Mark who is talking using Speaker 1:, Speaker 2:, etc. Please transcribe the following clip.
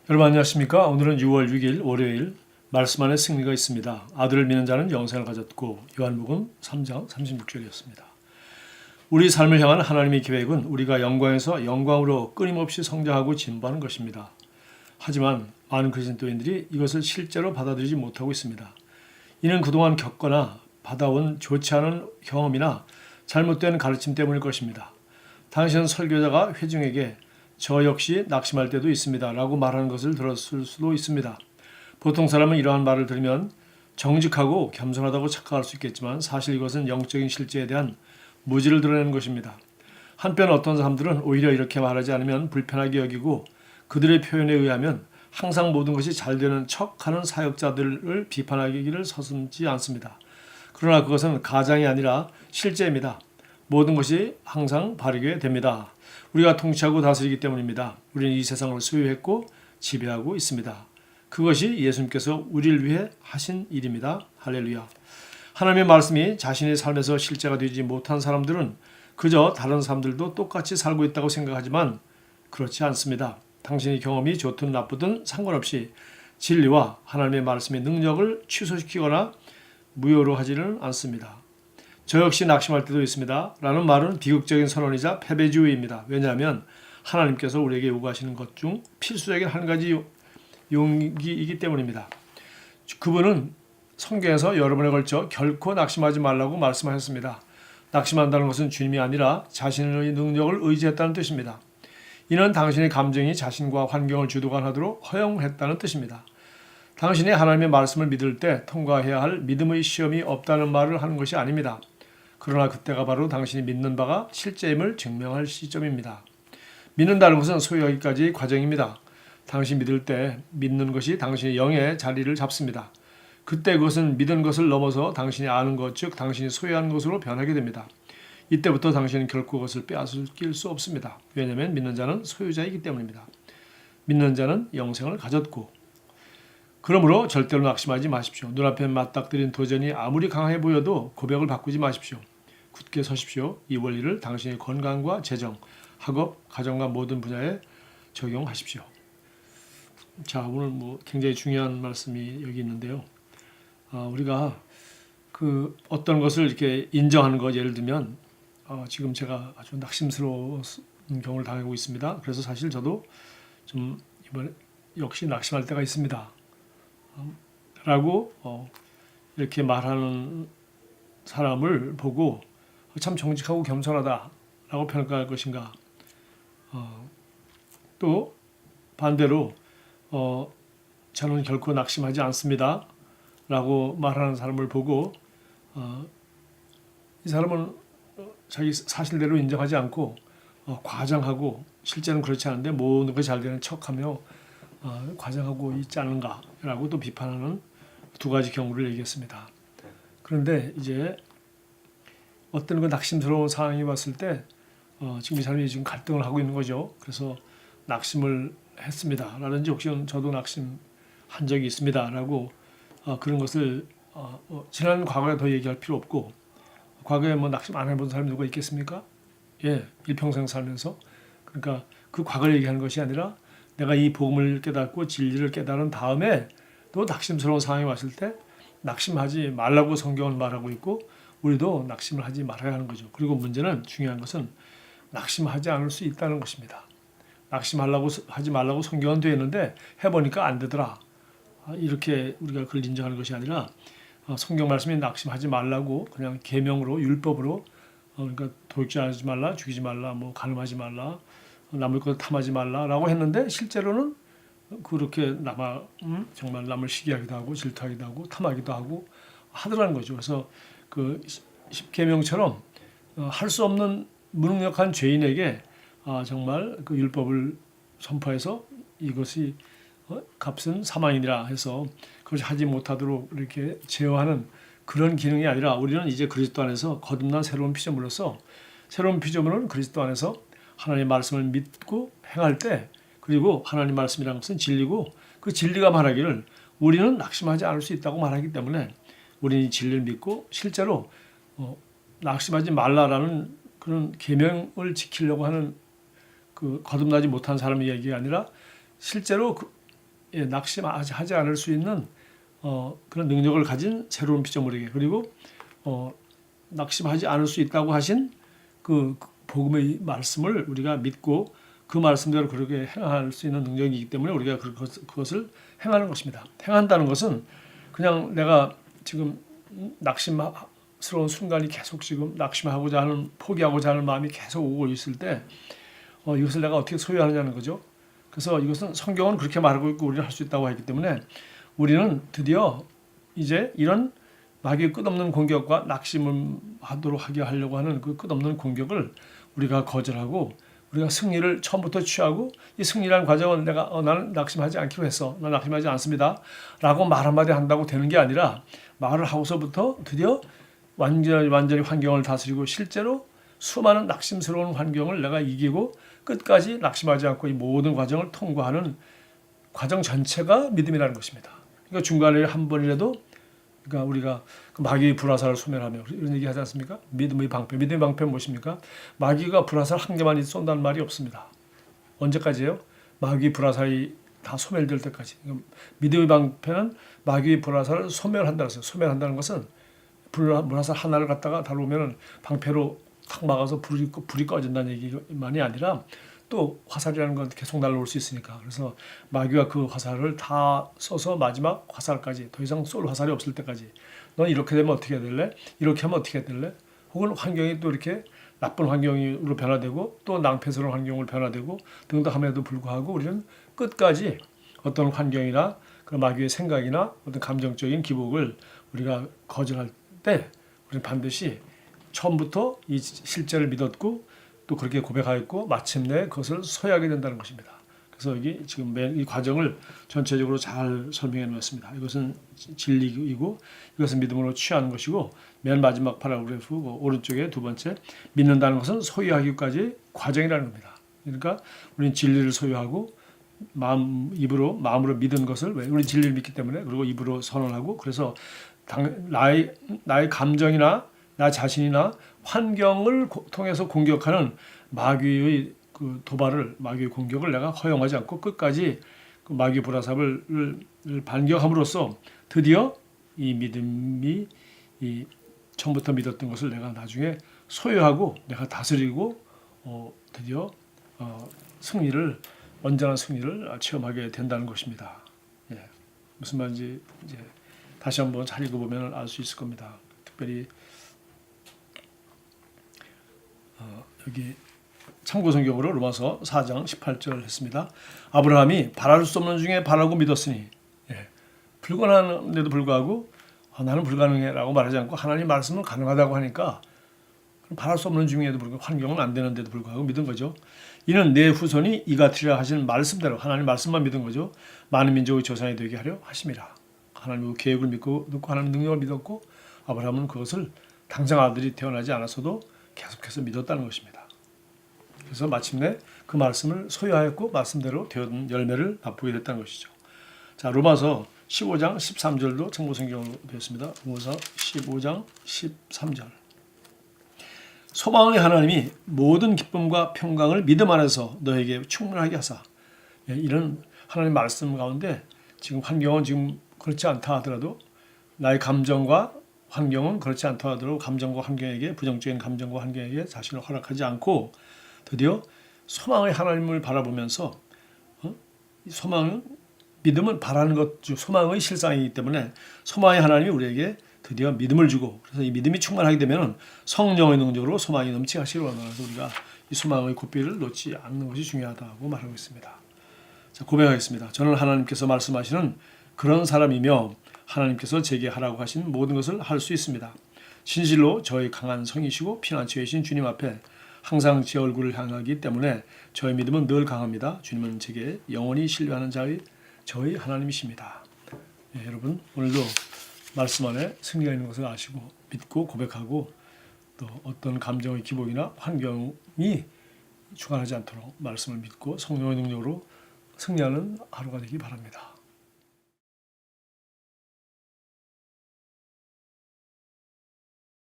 Speaker 1: 여러분 안녕하십니까? 오늘은 6월 6일 월요일 말씀 안에 승리가 있습니다. 아들을 믿는 자는 영생을 가졌고 요한복음 3장 36절이었습니다. 우리 삶을 향한 하나님의 계획은 우리가 영광에서 영광으로 끊임없이 성장하고 진보하는 것입니다. 하지만 많은 그리스도인들이 이것을 실제로 받아들이지 못하고 있습니다. 이는 그동안 겪거나 받아온 좋지 않은 경험이나 잘못된 가르침 때문일 것입니다. 당신은 설교자가 회중에게 저 역시 낙심할 때도 있습니다 라고 말하는 것을 들었을 수도 있습니다. 보통 사람은 이러한 말을 들으면 정직하고 겸손하다고 착각할 수 있겠지만 사실 이것은 영적인 실제에 대한 무지를 드러내는 것입니다. 한편 어떤 사람들은 오히려 이렇게 말하지 않으면 불편하게 여기고 그들의 표현에 의하면 항상 모든 것이 잘 되는 척하는 사역자들을 비판하기를 서슴지 않습니다. 그러나 그것은 가장이 아니라 실제입니다. 모든 것이 항상 바르게 됩니다. 우리가 통치하고 다스리기 때문입니다. 우리는 이 세상을 소유했고 지배하고 있습니다. 그것이 예수님께서 우리를 위해 하신 일입니다. 할렐루야. 하나님의 말씀이 자신의 삶에서 실제가 되지 못한 사람들은 그저 다른 사람들도 똑같이 살고 있다고 생각하지만 그렇지 않습니다. 당신의 경험이 좋든 나쁘든 상관없이 진리와 하나님의 말씀의 능력을 취소시키거나 무효로 하지는 않습니다. 저 역시 낙심할 때도 있습니다. 라는 말은 비극적인 선언이자 패배주의입니다. 왜냐하면 하나님께서 우리에게 요구하시는 것 중 필수적인 한 가지 용기이기 때문입니다. 그분은 성경에서 여러 번에 걸쳐 결코 낙심하지 말라고 말씀하셨습니다. 낙심한다는 것은 주님이 아니라 자신의 능력을 의지했다는 뜻입니다. 이는 당신의 감정이 자신과 환경을 주도하도록 허용했다는 뜻입니다. 당신이 하나님의 말씀을 믿을 때 통과해야 할 믿음의 시험이 없다는 말을 하는 것이 아닙니다. 그러나 그때가 바로 당신이 믿는 바가 실제임을 증명할 시점입니다. 믿는다는 것은 소유하기까지의 과정입니다. 당신이 믿을 때 믿는 것이 당신의 영의 자리를 잡습니다. 그때 그것은 믿은 것을 넘어서 당신이 아는 것, 즉 당신이 소유하는 것으로 변하게 됩니다. 이때부터 당신은 결코 그것을 빼앗길 수 없습니다. 왜냐하면 믿는 자는 소유자이기 때문입니다. 믿는 자는 영생을 가졌고 그러므로 절대로 낙심하지 마십시오. 눈앞에 맞닥뜨린 도전이 아무리 강해 보여도 고백을 바꾸지 마십시오. 굳게 서십시오. 이 원리를 당신의 건강과 재정, 학업, 가정과 모든 분야에 적용하십시오. 자, 오늘 굉장히 중요한 말씀이 여기 있는데요. 우리가 그 어떤 것을 이렇게 인정하는 것, 예를 들면 지금 제가 아주 낙심스러운 경우를 당하고 있습니다. 그래서 사실 저도 좀 이번에 역시 낙심할 때가 있습니다. 라고 이렇게 말하는 사람을 보고 참 정직하고 겸손하다라고 평가할 것인가, 또 반대로 저는 결코 낙심하지 않습니다 라고 말하는 사람을 보고 이 사람은 자기 사실대로 인정하지 않고 과장하고 실제는 그렇지 않은데 모든 것이 잘 되는 척하며 과장하고 있지 않은가라고 또 비판하는 두 가지 경우를 얘기했습니다. 그런데 이제 어떤 그 낙심스러운 상황이 왔을 때 지금 이 사람이 지금 갈등을 하고 있는 거죠. 그래서 낙심을 했습니다. 라든지 혹시 저도 낙심한 적이 있습니다. 라고 그런 것을 지난 과거에 더 얘기할 필요 없고 과거에 낙심 안 해본 사람이 누가 있겠습니까? 예, 일평생 살면서. 그러니까 그 과거를 얘기하는 것이 아니라 내가 이 복음을 깨닫고 진리를 깨달은 다음에 또 낙심스러운 상황이 왔을 때 낙심하지 말라고 성경은 말하고 있고 우리도 낙심을 하지 말아야 하는 거죠. 그리고 문제는 중요한 것은 낙심하지 않을 수 있다는 것입니다. 낙심하려고 하지 말라고 성경은 되어 있는데 해보니까 안 되더라. 이렇게 우리가 그걸 인정하는 것이 아니라 성경 말씀이 낙심하지 말라고 그냥 계명으로 율법으로 그러니까 도둑질하지 말라, 죽이지 말라, 간음하지 말라, 남의 것을 탐하지 말라라고 했는데 실제로는 그렇게 정말 남을 시기하기도 하고 질투하기도 하고 탐하기도 하고 하더라는 거죠. 그래서 그 십계명처럼 할 수 없는 무능력한 죄인에게 정말 그 율법을 선포해서 이것이 값은 사망이니라 해서 그것이 하지 못하도록 이렇게 제어하는 그런 기능이 아니라 우리는 이제 그리스도 안에서 거듭난 새로운 피조물로서 새로운 피조물은 그리스도 안에서 하나님의 말씀을 믿고 행할 때 그리고 하나님 말씀이라는 것은 진리고 그 진리가 말하기를 우리는 낙심하지 않을 수 있다고 말하기 때문에 우리는 이 진리를 믿고 실제로 낙심하지 말라라는 그런 계명을 지키려고 하는 그 거듭나지 못한 사람의 얘기가 아니라 실제로 낙심하지 않을 수 있는 그런 능력을 가진 새로운 피조물에게, 그리고 낙심하지 않을 수 있다고 하신 그 복음의 말씀을 우리가 믿고 그 말씀대로 그렇게 행할 수 있는 능력이기 때문에 우리가 그것을 행하는 것입니다. 행한다는 것은 그냥 내가 지금 낙심스러운 순간이 계속 지금 낙심하고자 하는, 포기하고자 하는 마음이 계속 오고 있을 때 이것을 내가 어떻게 소유하느냐는 거죠. 그래서 이것은 성경은 그렇게 말하고 있고 우리는 할 수 있다고 했기 때문에 우리는 드디어 이제 이런 마귀의 끝없는 공격과 낙심을 하게 하려고 하는 그 끝없는 공격을 우리가 거절하고 우리가 승리를 처음부터 취하고, 이 승리라는 과정은 내가 나는 낙심하지 않기로 했어, 난 낙심하지 않습니다 라고 말 한마디 한다고 되는 게 아니라, 말을 하고서부터 드디어 완전히 환경을 다스리고 실제로 수많은 낙심스러운 환경을 내가 이기고 끝까지 낙심하지 않고 이 모든 과정을 통과하는 과정 전체가 믿음이라는 것입니다. 그러니까 중간에 한 번이라도, 그러니까 우리가 그 마귀의 불화살을 소멸하며 이런 얘기 하지 않습니까? 믿음의 방패는 무엇입니까? 마귀가 불화살 한 개만 쏜다는 말이 없습니다. 언제까지예요? 마귀의 불화살이 다 소멸될 때까지. 믿음의 방패는 마귀의 불화살을 소멸한다는 것이에요. 소멸한다는 것은 불화살 하나를 갖다가 달아오면 방패로 탁 막아서 불이 꺼진다는 얘기만이 아니라 또 화살이라는 건 계속 날아올 수 있으니까. 그래서 마귀가 그 화살을 다 써서 마지막 화살까지, 더 이상 쏠 화살이 없을 때까지, 넌 이렇게 되면 어떻게 해야 될래? 이렇게 하면 어떻게 해야 될래? 혹은 환경이 또 이렇게 나쁜 환경으로 변화되고 또 낭패스러운 환경으로 변화되고 등등 함에도 불구하고 우리는 끝까지 어떤 환경이나 그런 마귀의 생각이나 어떤 감정적인 기복을 우리가 거절할 때 우리는 반드시 처음부터 이 실제를 믿었고 또 그렇게 고백하였고 마침내 그것을 소유하게 된다는 것입니다. 그래서 여기 지금 이 과정을 전체적으로 잘 설명해 놓았습니다. 이것은 진리이고 이것은 믿음으로 취하는 것이고, 맨 마지막 파라그래프 오른쪽에 두 번째, 믿는다는 것은 소유하기까지 과정이라는 겁니다. 그러니까 우리는 진리를 소유하고 마음으로 믿은 것을, 왜? 우리는 진리를 믿기 때문에, 그리고 입으로 선언하고, 그래서 나의 감정이나 나 자신이나 환경을 통해서 공격하는 마귀의 그 도발을, 마귀의 공격을 내가 허용하지 않고 끝까지 그 마귀의 불화살을 반격함으로써 드디어 이 믿음이 이 처음부터 믿었던 것을 내가 나중에 소유하고 내가 다스리고 드디어 온전한 승리를 체험하게 된다는 것입니다. 예. 무슨 말인지 이제 다시 한번 잘 읽어보면 알 수 있을 겁니다. 특별히 여기 참고 성경으로 로마서 4장 18절 했습니다. 아브라함이 바랄 수 없는 중에 바라고 믿었으니, 불가능한데도 불구하고 나는 불가능해라고 말하지 않고 하나님 말씀은 가능하다고 하니까 바랄 수 없는 중에도 불구하고, 환경은 안 되는데도 불구하고 믿은 거죠. 이는 내 후손이 이같으리라 하시는 말씀대로, 하나님 말씀만 믿은 거죠. 많은 민족의 조상이 되게 하려 하심이라. 하나님의 계획을 믿고 하나님의 능력을 믿었고, 아브라함은 그것을 당장 아들이 태어나지 않았어도 계속해서 믿었다는 것입니다. 그래서 마침내 그 말씀을 소유하였고 말씀대로 되었던 열매를 맛보게 됐다는 것이죠. 자, 로마서 15장 13절도 참고성경으로 되었습니다. 로마서 15장 13절. 소망의 하나님이 모든 기쁨과 평강을 믿음 안에서 너에게 충만하게 하사. 이런 하나님 말씀 가운데 지금 환경은 지금 그렇지 않다 하더라도, 나의 감정과 환경은 그렇지 않다 하더라도 감정과 환경에게, 부정적인 감정과 환경에게 자신을 허락하지 않고 드디어 소망의 하나님을 바라보면서, 믿음은 바라는 것 중 소망의 실상이기 때문에 소망의 하나님이 우리에게 드디어 믿음을 주고, 그래서 이 믿음이 충만하게 되면 성령의 능력으로 소망이 넘치게 하시기 원하서 우리가 이 소망의 고삐를 놓지 않는 것이 중요하다고 말하고 있습니다. 자, 고백하겠습니다. 저는 하나님께서 말씀하시는 그런 사람이며 하나님께서 제게 하라고 하신 모든 것을 할 수 있습니다. 진실로 저의 강한 성이시고 피난처이신 주님 앞에 항상 제 얼굴을 향하기 때문에 저의 믿음은 늘 강합니다. 주님은 제게 영원히 신뢰하는 저의 하나님이십니다. 여러분, 오늘도 말씀 안에 승리가 있는 것을 아시고 믿고 고백하고, 또 어떤 감정의 기복이나 환경이 주관하지 않도록 말씀을 믿고 성령의 능력으로 승리하는 하루가 되기 바랍니다.